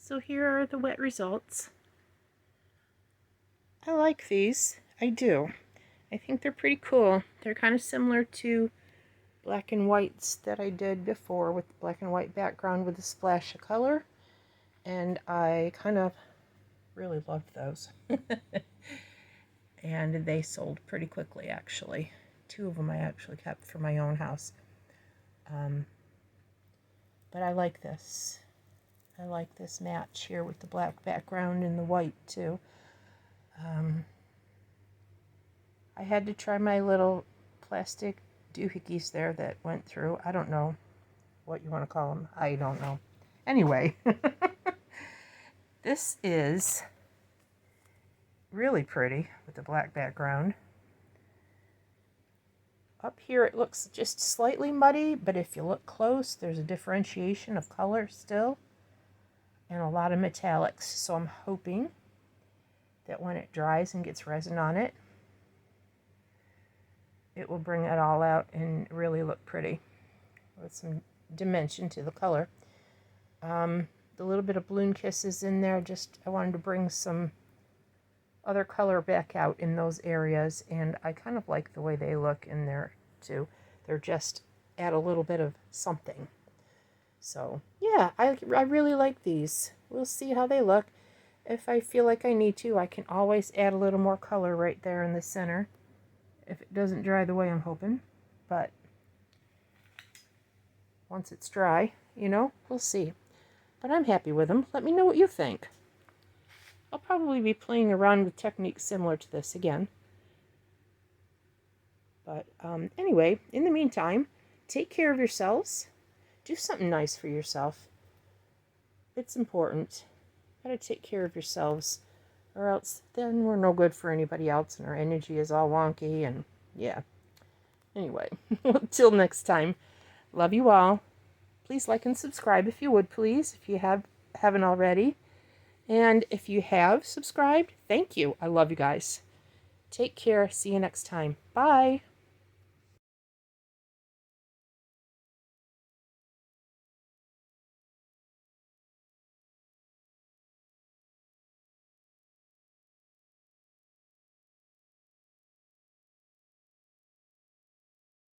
So here are the wet results. I like these. I do. I think they're pretty cool. They're kind of similar to black and whites that I did before with the black and white background with a splash of color. And I kind of really loved those. And they sold pretty quickly, actually. 2 of them I actually kept for my own house. But I like this. I like this match here with the black background and the white too. I had to try my little plastic doohickeys there that went through. I don't know what you want to call them. I don't know. Anyway, this is really pretty with the black background. Up here it looks just slightly muddy, but if you look close, there's a differentiation of color still and a lot of metallics. So I'm hoping that when it dries and gets resin on it, it will bring it all out and really look pretty with some dimension to the color. The little bit of balloon kisses in there, just I wanted to bring some other color back out in those areas, and I kind of like the way they look in there too. They're just add a little bit of something. So yeah, I really like these. We'll see how they look. If I feel like I need to, I can always add a little more color right there in the center if it doesn't dry the way I'm hoping. But once it's dry, you know, we'll see. But I'm happy with them. Let me know what you think. I'll probably be playing around with techniques similar to this again. But anyway, in the meantime, take care of yourselves. Do something nice for yourself. It's important. Gotta take care of yourselves, or else then we're no good for anybody else and our energy is all wonky, and yeah. Anyway, till next time, love you all. Please like and subscribe if you would, please, if you haven't already. And if you have subscribed, thank you. I love you guys. Take care. See you next time. Bye.